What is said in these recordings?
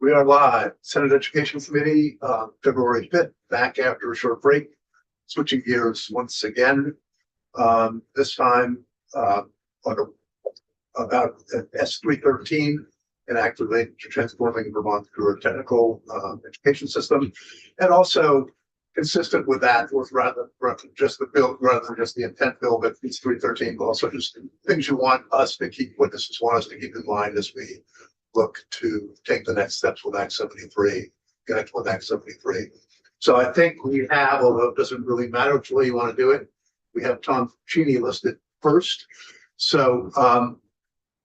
We are live. Senate Education Committee, February 5th, back after a short break, switching gears once again. This time about S313, an act related to transforming Vermont through a technical education system, and also consistent with that, was rather just the bill, rather than just the intent bill, but it's 313, but also just things you want us to keep, witnesses want us to keep in mind as we look to take the next steps with Act 73, connect with Act 73. So I think we have, although it doesn't really matter which way you want to do it, we have Tom Cheney listed first. So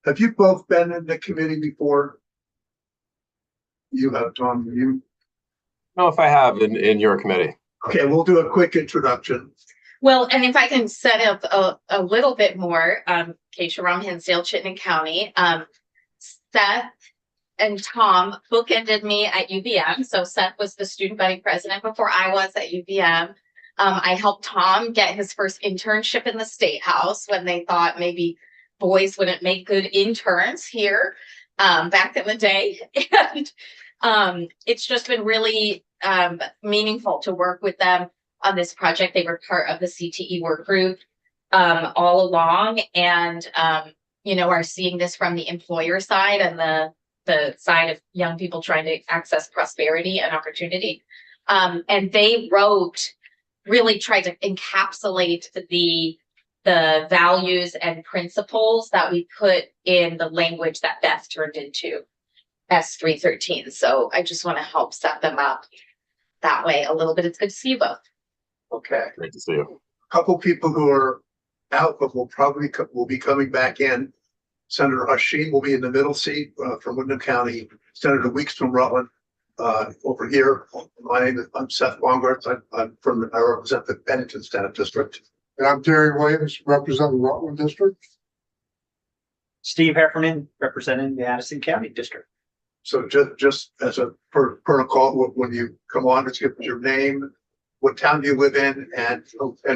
have you both been in the committee before? You have, Tom, you? No, if I have in your committee. Okay, we'll do a quick introduction. Well, and if I can set up a little bit more, Keisha Rom Hinsdale, Chittenden County, Seth and Tom bookended me at UVM. So Seth was the student body president before I was at UVM. I helped Tom get his first internship in the State House when they thought maybe boys wouldn't make good interns here back in the day. And it's just been really meaningful to work with them on this project. They were part of the CTE work group all along, and are seeing this from the employer side and the side of young people trying to access prosperity and opportunity. And they really tried to encapsulate the values and principles that we put in the language that Beth turned into S313. So I just want to help set them up that way a little bit. It's good to see you both. Okay. Great to see you. A couple people who are out, but will be coming back in. Senator Hashim will be in the middle seat from Windham County. Senator Weeks from Rutland over here. I'm Seth Baumgartz. I represent the Bennington Senate District. And I'm Terry Williams, representing the Rutland District. Steve Heffernan, representing the Addison County District. So just as a protocol, when you come on, just give us your name, what town you live in, and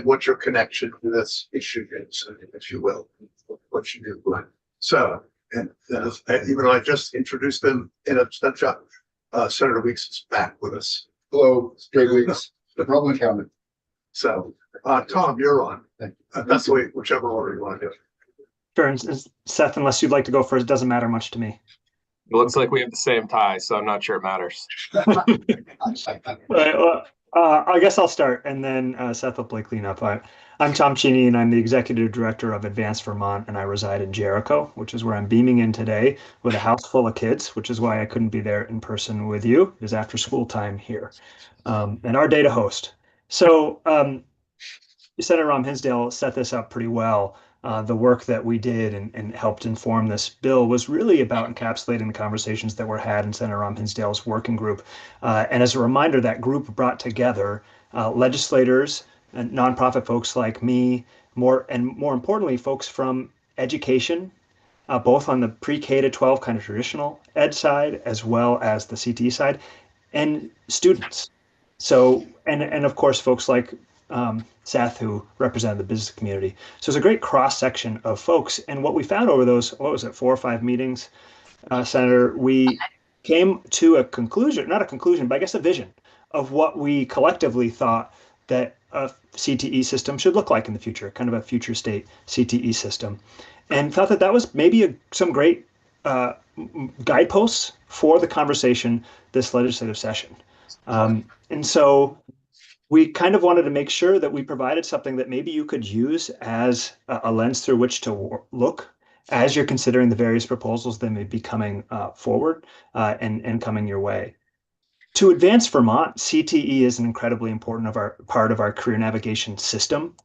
what your connection to this issue is, if you will, what you do. So, and even though I just introduced them in a snapshot, Senator Weeks is back with us. Hello, Jay Weeks, Rutland County. So, Tom, you're on. That's the way, whichever order you want to do it. Sure, and Seth, unless you'd like to go first, it doesn't matter much to me. It looks like we have the same tie, so I'm not sure it matters. I guess I'll start, and then Seth will play cleanup. I'm Tom Cheney, and I'm the executive director of Advance Vermont, and I reside in Jericho, which is where I'm beaming in today with a house full of kids, which is why I couldn't be there in person with you. It is after school time here, and our day to host. So Senator Rom Hinsdale set this up pretty well. The work that we did and helped inform this bill was really about encapsulating the conversations that were had in Senator Rom Hinsdale's working group. And as a reminder, that group brought together legislators and nonprofit folks like me, more importantly, folks from education, both on the pre-K to 12 kind of traditional ed side, as well as the CTE side, and students. So, and of course, folks like Seth, who represented the business community. So it's a great cross-section of folks. And what we found over those, 4 or 5 meetings, Senator, we came to a conclusion, not a conclusion, but I guess a vision of what we collectively thought that a CTE system should look like in the future, kind of a future state CTE system. And thought that was maybe some great guideposts for the conversation this legislative session. And so we kind of wanted to make sure that we provided something that maybe you could use as a lens through which to look as you're considering the various proposals that may be coming forward and coming your way. To advance Vermont, CTE is an incredibly important part of our career navigation system.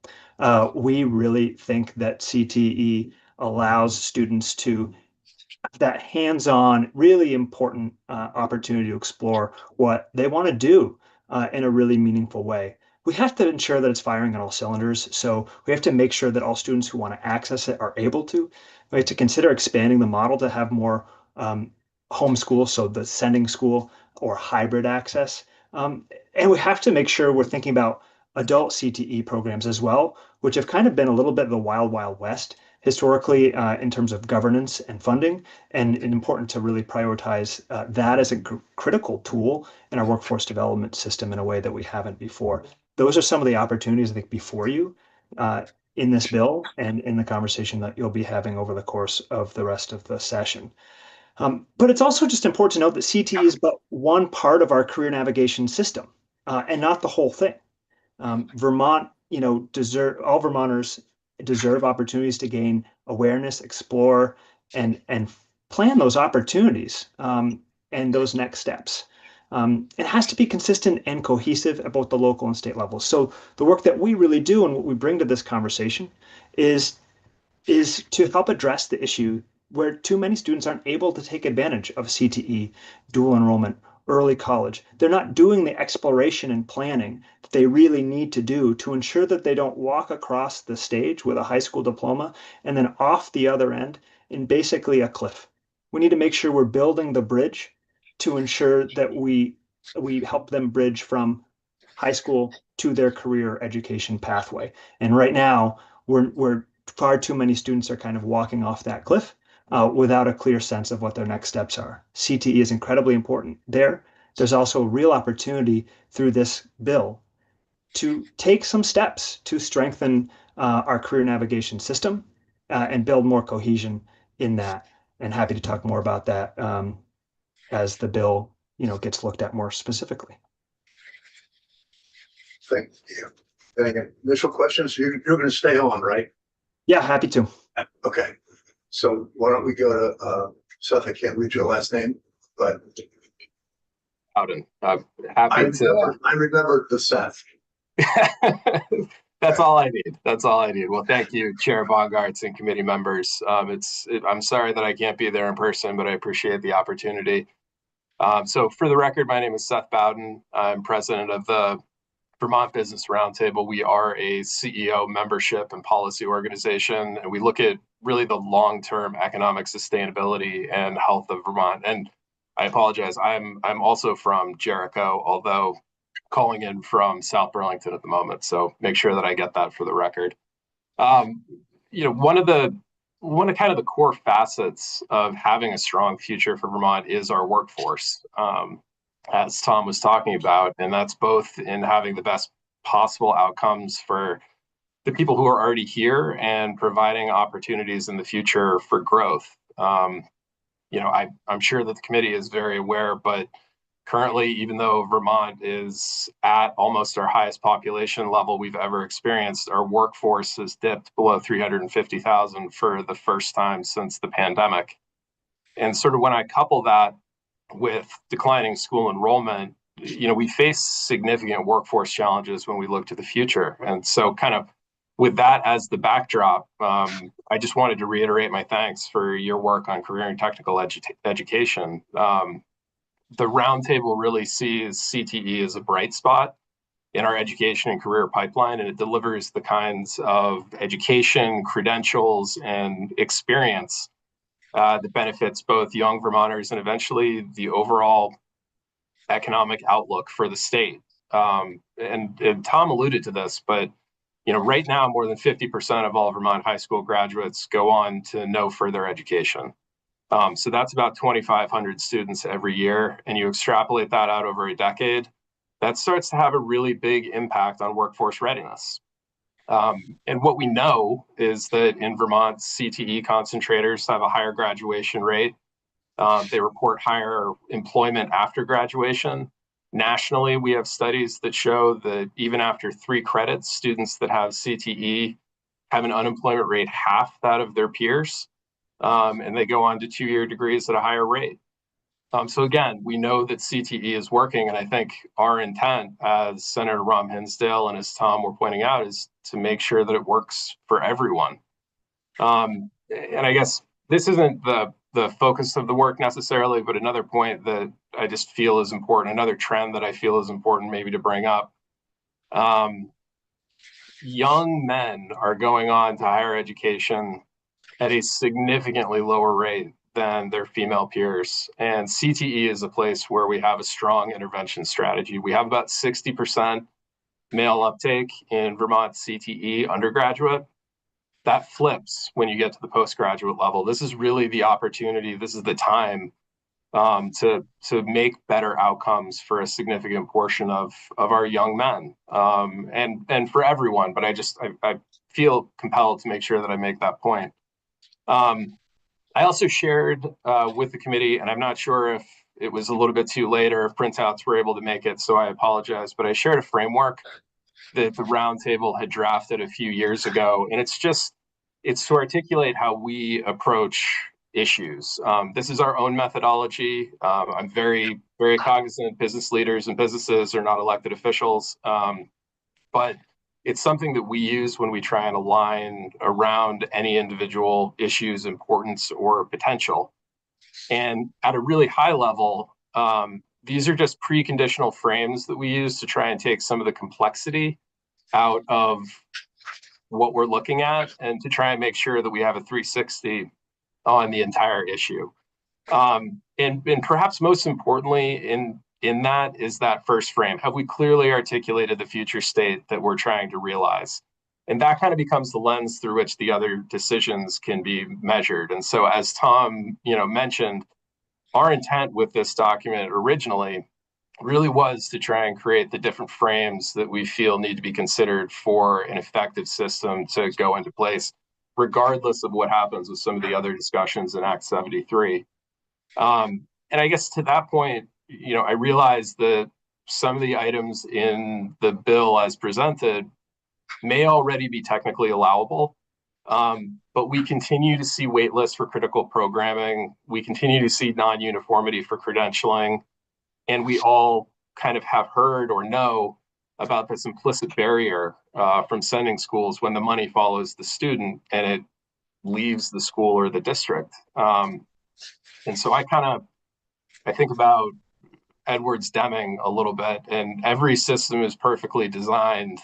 We really think that CTE allows students to have that hands-on, really important opportunity to explore what they want to do in a really meaningful way. We have to ensure that it's firing on all cylinders. So we have to make sure that all students who want to access it are able to. We have to consider expanding the model to have more homeschool, so the sending school or hybrid access. And we have to make sure we're thinking about adult CTE programs as well, which have kind of been a little bit of the wild, wild west historically in terms of governance and funding, and important to really prioritize that as a critical tool in our workforce development system in a way that we haven't before. Those are some of the opportunities, I think, before you in this bill and in the conversation that you'll be having over the course of the rest of the session. But it's also just important to note that CTE is but one part of our career navigation system and not the whole thing. Vermont, all Vermonters deserve opportunities to gain awareness, explore, and plan those opportunities and those next steps. It has to be consistent and cohesive at both the local and state levels. So the work that we really do and what we bring to this conversation is to help address the issue where too many students aren't able to take advantage of CTE, dual enrollment, early college. They're not doing the exploration and planning that they really need to do to ensure that they don't walk across the stage with a high school diploma and then off the other end in basically a cliff. We need to make sure we're building the bridge to ensure that we help them bridge from high school to their career education pathway. And right now, we're far too many students are kind of walking off that cliff without a clear sense of what their next steps are. CTE is incredibly important there. There's also real opportunity through this bill to take some steps to strengthen our career navigation system and build more cohesion in that. And happy to talk more about that as the bill, gets looked at more specifically. Thank you. Any initial questions? You're going to stay on, right? Yeah, happy to. Okay. So why don't we go to Seth? I can't read your last name, but Howden. I'm happy to. I remembered the Seth. That's all I need. That's all I need. Well, thank you, Chair Bongartz and committee members. I'm sorry that I can't be there in person, but I appreciate the opportunity. So for the record, my name is Seth Bowden. I'm president of the Vermont Business Roundtable. We are a CEO membership and policy organization, and we look at really the long-term economic sustainability and health of Vermont. And I apologize, I'm also from Jericho, although calling in from South Burlington at the moment. So make sure that I get that for the record. One of kind of the core facets of having a strong future for Vermont is our workforce. As Tom was talking about, and that's both in having the best possible outcomes for the people who are already here and providing opportunities in the future for growth. I'm sure that the committee is very aware, but currently, even though Vermont is at almost our highest population level we've ever experienced, our workforce has dipped below 350,000 for the first time since the pandemic. And sort of when I couple that with declining school enrollment, we face significant workforce challenges when we look to the future. And so kind of with that as the backdrop, I just wanted to reiterate my thanks for your work on career and technical education. The roundtable really sees CTE as a bright spot in our education and career pipeline, and it delivers the kinds of education, credentials, and experience that benefits both young Vermonters and eventually the overall economic outlook for the state. And Tom alluded to this, but right now more than 50% of all Vermont high school graduates go on to no further education. So that's about 2,500 students every year, and you extrapolate that out over a decade, that starts to have a really big impact on workforce readiness. And what we know is that in Vermont, CTE concentrators have a higher graduation rate. They report higher employment after graduation. Nationally, we have studies that show that even after 3 credits, students that have CTE have an unemployment rate half that of their peers, and they go on to 2-year degrees at a higher rate. So again, we know that CTE is working, and I think our intent as Senator Rahm Hinsdale and as Tom were pointing out is to make sure that it works for everyone. And I guess this isn't the focus of the work necessarily, but another point that I just feel is important, another trend that I feel is important maybe to bring up. Young men are going on to higher education at a significantly lower rate than their female peers. And CTE is a place where we have a strong intervention strategy. We have about 60% male uptake in Vermont CTE undergraduate. that flips when you get to the postgraduate level. This is really the opportunity. This is the time to make better outcomes for a significant portion of our young men, and for everyone. But I feel compelled to make sure that I make that point. I also shared with the committee, and I'm not sure if it was a little bit too late or if printouts were able to make it, so I apologize, but I shared a framework that the roundtable had drafted a few years ago, and it's to articulate how we approach issues. This is our own methodology. I'm very, very cognizant business leaders and businesses are not elected officials, but it's something that we use when we try and align around any individual issue's importance or potential. And at a really high level, these are just preconditional frames that we use to try and take some of the complexity out of what we're looking at and to try and make sure that we have a 360 on the entire issue. And perhaps most importantly in that is that first frame. Have we clearly articulated the future state that we're trying to realize? And that kind of becomes the lens through which the other decisions can be measured. And so as Tom, mentioned, our intent with this document originally really was to try and create the different frames that we feel need to be considered for an effective system to go into place, regardless of what happens with some of the other discussions in Act 73. And I guess to that point, I realize that some of the items in the bill as presented may already be technically allowable, but we continue to see wait lists for critical programming. We continue to see non-uniformity for credentialing, and we all kind of have heard or know about this implicit barrier from sending schools when the money follows the student and it leaves the school or the district. And so I think about Edwards Deming a little bit, and every system is perfectly designed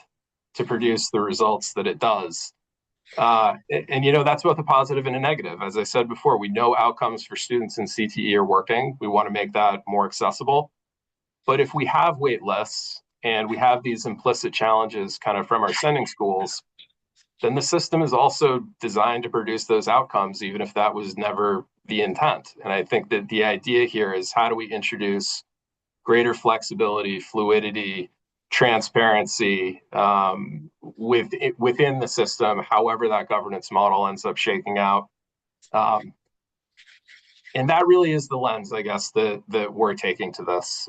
to produce the results that it does. And that's both a positive and a negative. As I said before, we know outcomes for students in CTE are working. We want to make that more accessible. But if we have wait lists and we have these implicit challenges kind of from our sending schools, then the system is also designed to produce those outcomes, even if that was never the intent. And I think that the idea here is, how do we introduce greater flexibility, fluidity, transparency within the system, however that governance model ends up shaking out. And that really is the lens, I guess, that we're taking to this.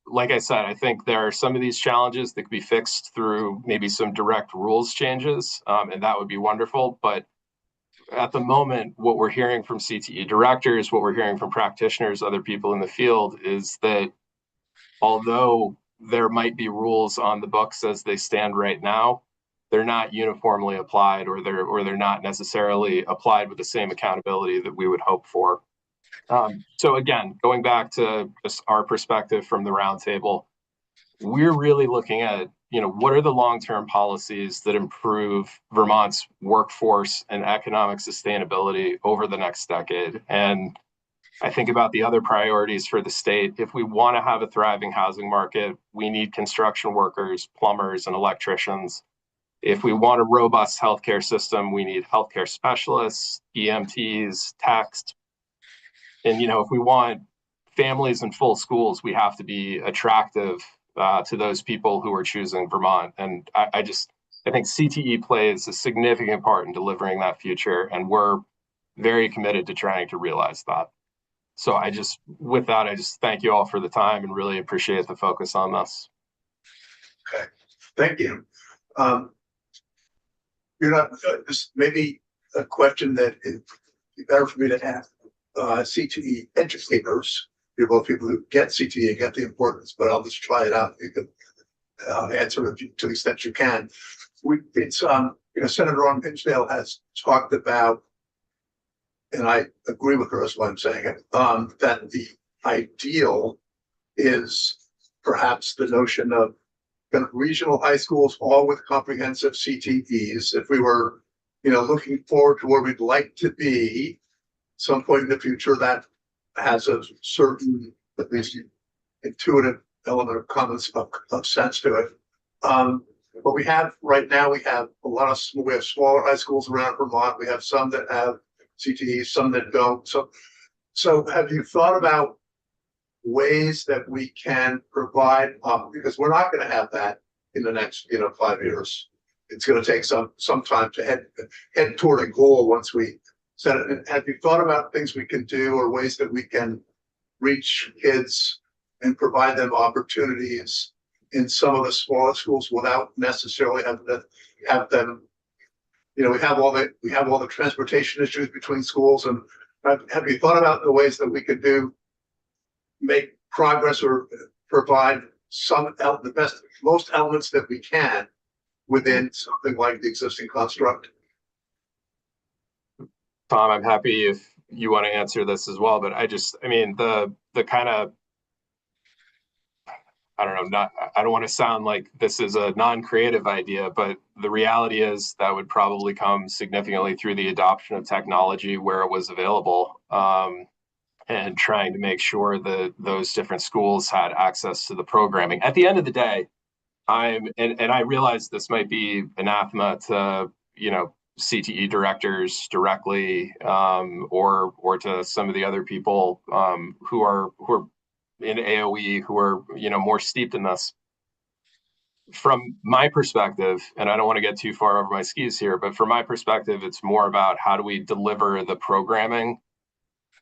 Like I said, I think there are some of these challenges that could be fixed through maybe some direct rules changes, and that would be wonderful. But at the moment, what we're hearing from CTE directors, what we're hearing from practitioners, other people in the field, is that although there might be rules on the books as they stand right now, they're not uniformly applied, or they're not necessarily applied with the same accountability that we would hope for. So again, going back to just our perspective from the roundtable, we're really looking at, what are the long-term policies that improve Vermont's workforce and economic sustainability over the next decade? And I think about the other priorities for the state. If we want to have a thriving housing market, we need construction workers, plumbers, and electricians. If we want a robust healthcare system, we need healthcare specialists, EMTs, techs. And, if we want families in full schools, we have to be attractive to those people who are choosing Vermont. And I think CTE plays a significant part in delivering that future, and we're very committed to trying to realize that. So with that, I just thank you all for the time and really appreciate the focus on this. Okay, thank you. This maybe a question that is better for me to ask CTE educators, both people who get CTE and get the importance, but I'll just try it out. You can answer it to the extent you can. Senator Orrin Pitchdale has talked about, and I agree with her as what I'm saying, that the ideal is perhaps the notion of kind of regional high schools, all with comprehensive CTEs. If we were, looking forward to where we'd like to be some point in the future, that has a certain, at least intuitive element of common of sense to it. But we have, right now, we have we have smaller high schools around Vermont. We have some that have CTE, some that don't. So have you thought about ways that we can provide, because we're not going to have that in the next, 5 years. It's going to take some time to head toward a goal once we set it. And have you thought about things we can do or ways that we can reach kids and provide them opportunities in some of the smaller schools without necessarily having to have them, we have all the transportation issues between schools. And have you thought about the ways that we could make progress or provide most elements that we can within something like the existing construct? Tom, I'm happy if you want to answer this as well, but the kind of, I don't know, I don't want to sound like this is a non-creative idea, but the reality is that would probably come significantly through the adoption of technology where it was available, and trying to make sure that those different schools had access to the programming. At the end of the day, and I realize this might be anathema to, CTE directors directly, or to some of the other people who are in AOE who are more steeped in this. From my perspective, and I don't want to get too far over my skis here, but from my perspective, it's more about how do we deliver the programming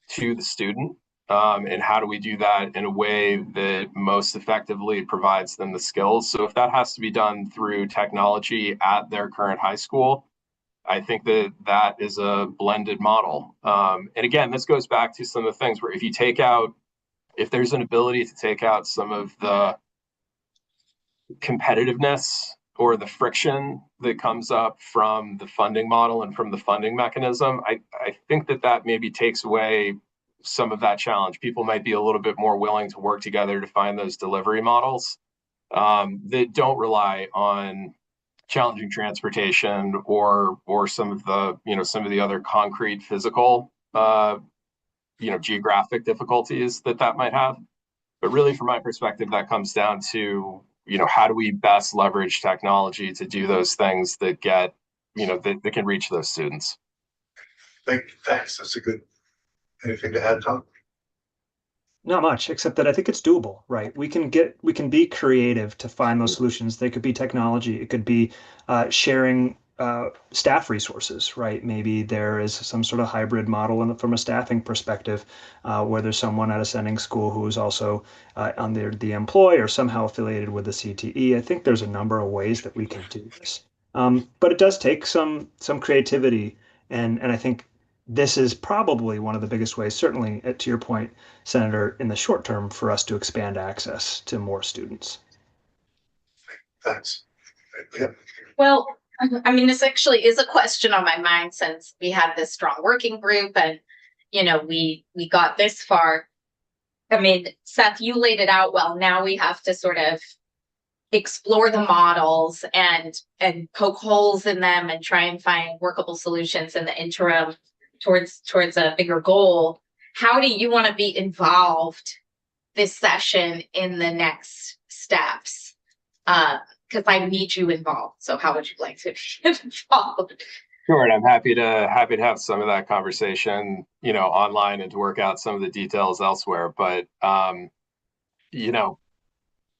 to the student, and how do we do that in a way that most effectively provides them the skills. So if that has to be done through technology at their current high school, I think that is a blended model. And again, this goes back to some of the things where if there's an ability to take out some of the competitiveness or the friction that comes up from the funding model and from the funding mechanism, I think that maybe takes away some of that challenge. People might be a little bit more willing to work together to find those delivery models that don't rely on challenging transportation or some of the other concrete physical geographic difficulties that might have. But really, from my perspective, that comes down to how do we best leverage technology to do those things that get that can reach those students. Thanks. That's a good. Anything to add, Tom? Not much, except that I think it's doable, right? We can be creative to find those solutions. They could be technology. It could be sharing staff resources, right? Maybe there is some sort of hybrid model from a staffing perspective, where there's someone at a sending school who is also on the employee or somehow affiliated with the CTE. I think there's a number of ways that we can do this, but it does take some creativity, and I think this is probably one of the biggest ways, certainly to your point, Senator, in the short term for us to expand access to more students. Thanks. Yeah. Well, this actually is a question on my mind since we had this strong working group and, we got this far. Seth, you laid it out well. Now we have to sort of explore the models and poke holes in them and try and find workable solutions in the interim towards a bigger goal. How do you want to be involved this session in the next steps? Because I need you involved. So how would you like to be involved? Sure, and I'm happy to have some of that conversation, online and to work out some of the details elsewhere. But I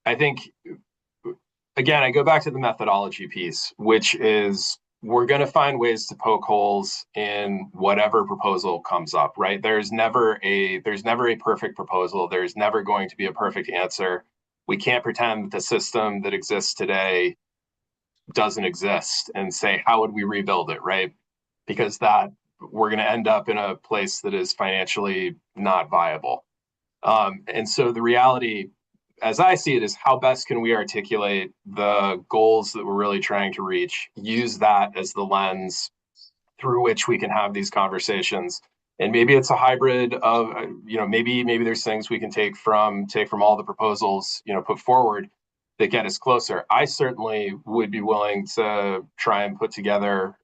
think again, I go back to the methodology piece, which is we're going to find ways to poke holes in whatever proposal comes up, right? There's never a perfect proposal. There's never going to be a perfect answer. We can't pretend that the system that exists today doesn't exist and say, how would we rebuild it, right? Because we're going to end up in a place that is financially not viable. And so the reality, as I see it, is how best can we articulate the goals that we're really trying to reach, use that as the lens through which we can have these conversations. And maybe it's a hybrid of, maybe there's things we can take from all the proposals, put forward that get us closer. I certainly would be willing to try and put together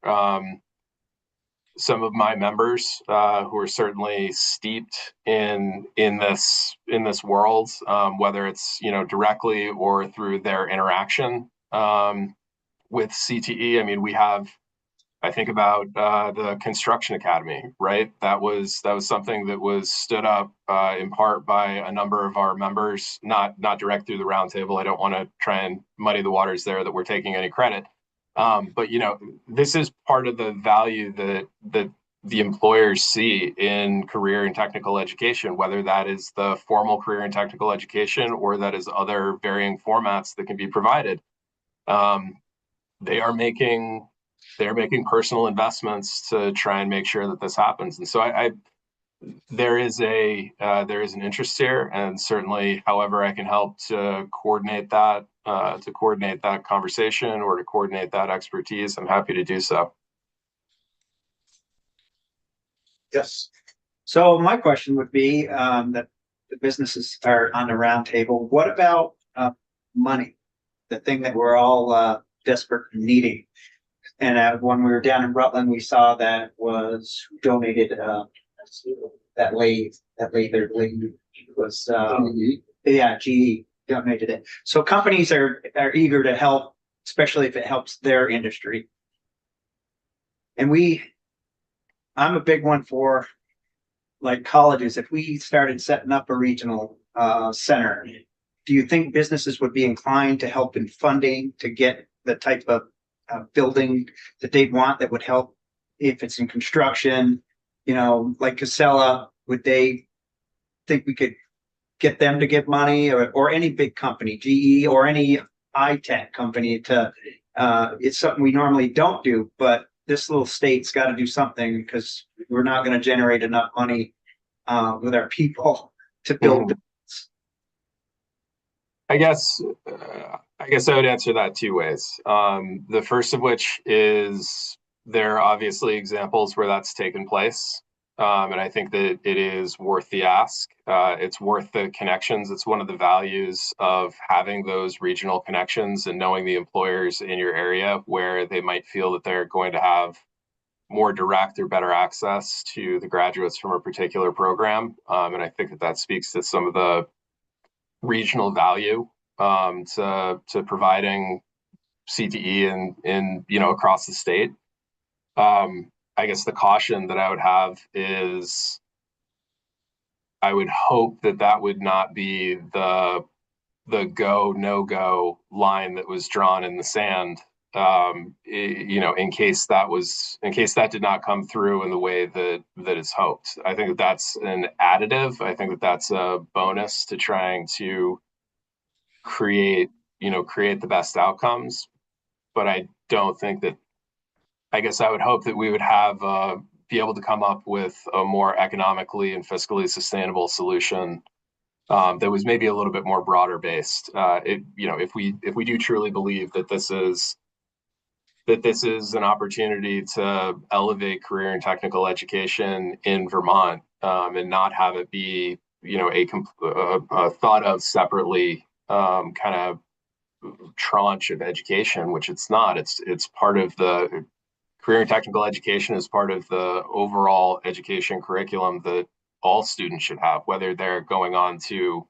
some of my members who are certainly steeped in this world, whether it's directly or through their interaction with CTE, I mean, I think about the Construction Academy, right? That was something that was stood up in part by a number of our members, not direct through the roundtable. I don't want to try and muddy the waters there that we're taking any credit. But this is part of the value that the employers see in career and technical education, whether that is the formal career and technical education or that is other varying formats that can be provided. They're making personal investments to try and make sure that this happens. And so there is an interest here, and certainly however I can help to coordinate that conversation or to coordinate that expertise, I'm happy to do so. Yes. So my question would be that the businesses are on the round table. What about money? The thing that we're all desperate and needing. And when we were down in Rutland, we saw that was donated. That lathe was GE donated it. So companies are eager to help, especially if it helps their industry. And I'm a big one for like colleges. If we started setting up a regional center, do you think businesses would be inclined to help in funding to get the type of building that they want that would help if it's in construction? Like Casella, would they think we could get them to give money, or any big company, GE or any high-tech company to, it's something we normally don't do, but this little state's got to do something because we're not going to generate enough money with our people to build. I guess I would answer that two ways. The first of which is there are obviously examples where that's taken place. And I think that it is worth the ask. It's worth the connections. It's one of the values of having those regional connections and knowing the employers in your area where they might feel that they're going to have more direct or better access to the graduates from a particular program. And I think that speaks to some of the regional value to providing CTE in across the state. I guess the caution that I would have is I would hope that would not be the go, no go line that was drawn in the sand, in case that did not come through in the way that is hoped. I think that's an additive. I think that's a bonus to trying to create the best outcomes. But I don't think that, I guess I would hope that we would have be able to come up with a more economically and fiscally sustainable solution that was maybe a little bit more broader based. If we do truly believe that this is an opportunity to elevate career and technical education in Vermont and not have it be a thought of separately kind of tranche of education, which it's not. It's part of the career and technical education is part of the overall education curriculum that all students should have, whether they're going on to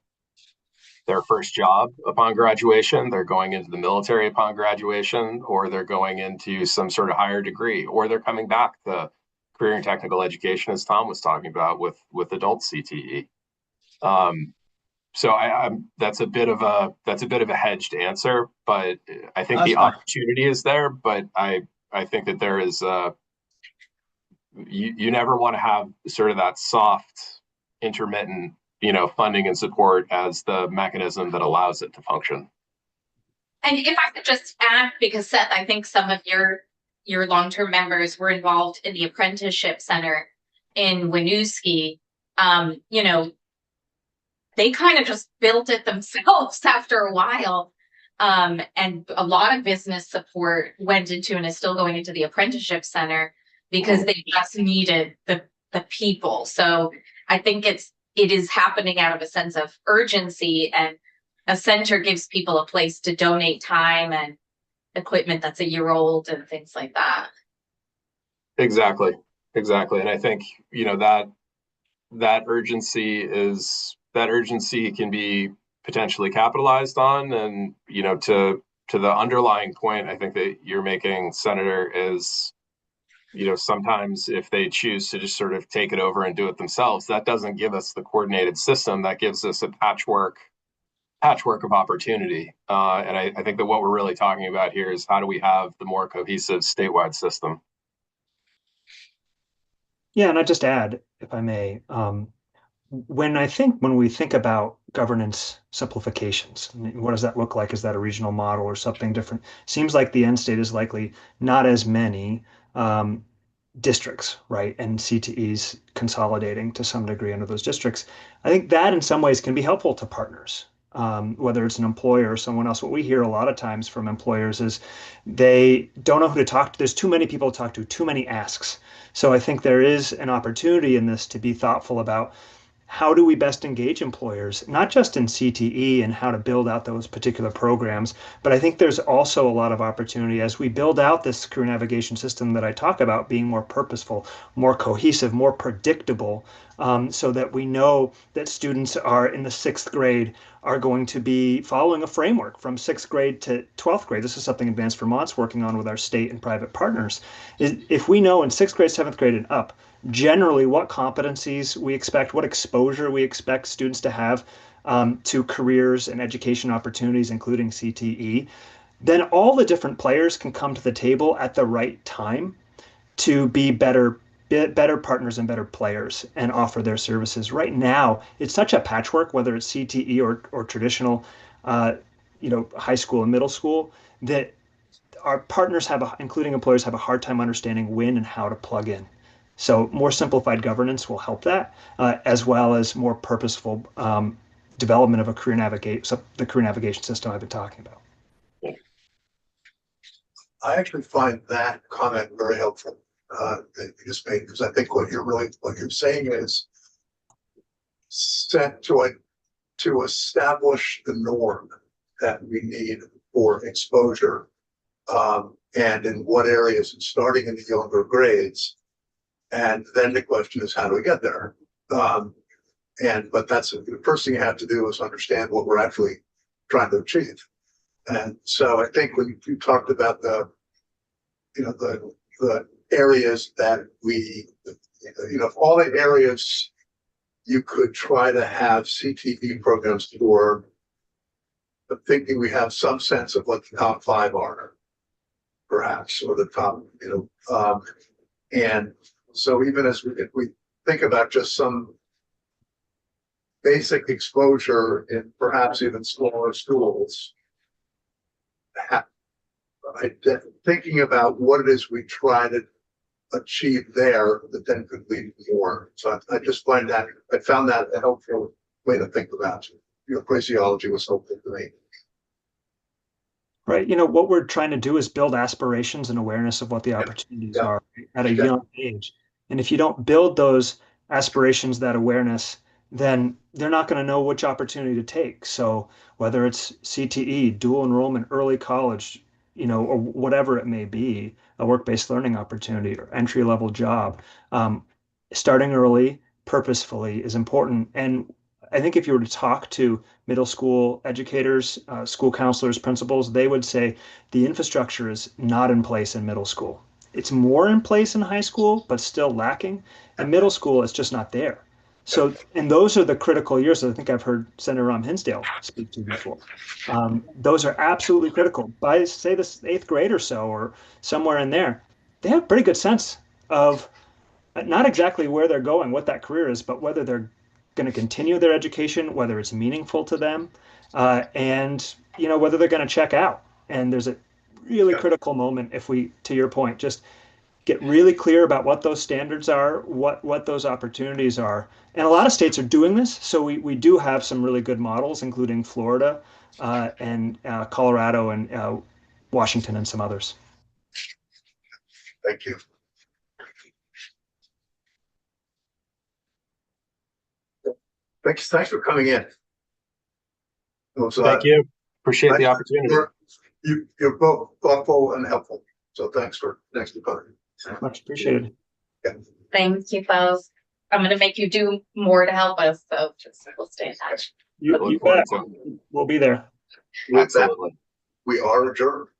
their first job upon graduation, they're going into the military upon graduation, or they're going into some sort of higher degree, or they're coming back to career and technical education, as Tom was talking about with adult CTE. So that's a bit of a hedged answer, but I think the opportunity is there. But I think that there is you never want to have sort of that soft, intermittent, funding and support as the mechanism that allows it to function. And if I could just add, because Seth, I think some of your long-term members were involved in the apprenticeship center in Winooski. They kind of just built it themselves after a while. And a lot of business support went into and is still going into the apprenticeship center because they just needed the people. So I think it is happening out of a sense of urgency, and a center gives people a place to donate time and equipment that's a year old and things like that. Exactly. And I think, that urgency can be potentially capitalized on and, to the underlying point I think that you're making, Senator, is, sometimes if they choose to just sort of take it over and do it themselves, that doesn't give us the coordinated system. That gives us a patchwork of opportunity. And I think that what we're really talking about here is how do we have the more cohesive statewide system? Yeah, and I just add, if I may, when we think about governance simplifications, what does that look like? Is that a regional model or something different? Seems like the end state is likely not as many districts, right? And CTEs consolidating to some degree under those districts. I think that in some ways can be helpful to partners, whether it's an employer or someone else. What we hear a lot of times from employers is they don't know who to talk to. There's too many people to talk to, too many asks. So I think there is an opportunity in this to be thoughtful about how do we best engage employers, not just in CTE and how to build out those particular programs, but I think there's also a lot of opportunity as we build out this career navigation system that I talk about being more purposeful, more cohesive, more predictable, so that we know that students are in the 6th grade are going to be following a framework from 6th grade to 12th grade. This is something Advanced Vermont's working on with our state and private partners. If we know in 6th grade, 7th grade and up, generally what competencies we expect, what exposure we expect students to have to careers and education opportunities, including CTE, then all the different players can come to the table at the right time to be better partners and better players and offer their services. Right now, it's such a patchwork, whether it's CTE or traditional, high school and middle school, that our partners including employers, have a hard time understanding when and how to plug in. So more simplified governance will help that, as well as more purposeful development of the career navigation system I've been talking about. I actually find that comment very helpful that you just made, because I think what you're saying is set to establish the norm that we need for exposure, and in what areas, starting in the younger grades. And then the question is, how do we get there? But that's the first thing you have to do is understand what we're actually trying to achieve. And so I think when you talked about the areas that all the areas you could try to have CTE programs for, I'm thinking we have some sense of what the top 5 are, perhaps, or the top, and so even if we think about just some basic exposure in perhaps even smaller schools, thinking about what it is we try to achieve there that then could lead to more. So I just found that a helpful way to think about it. Your phraseology was helpful to me. Right. What we're trying to do is build aspirations and awareness of what the opportunities are at a young age. And if you don't build those aspirations, that awareness, then they're not going to know which opportunity to take. So whether it's CTE, dual enrollment, early college, or whatever it may be, a work-based learning opportunity or entry-level job, starting early, purposefully is important. And I think if you were to talk to middle school educators, school counselors, principals, they would say the infrastructure is not in place in middle school. It's more in place in high school, but still lacking. In middle school, it's just not there. So, and those are the critical years that I think I've heard Senator Rahm Hinsdale speak to before. Those are absolutely critical. By, say, the 8th grade or so, or somewhere in there, they have a pretty good sense of not exactly where they're going, what that career is, but whether they're going to continue their education, whether it's meaningful to them, and whether they're going to check out. And there's a really critical moment if we, to your point, just get really clear about what those standards are, what those opportunities are. And a lot of states are doing this. So we do have some really good models, including Florida and Colorado and Washington and some others. Thank you. Thanks for coming in. Thank you. Appreciate the opportunity. You're both thoughtful and helpful. So thanks for coming. Much appreciated. Yeah. Thank you both. I'm going to make you do more to help us, so we'll stay in touch. You bet. We'll be there. Absolutely. We are adjourned.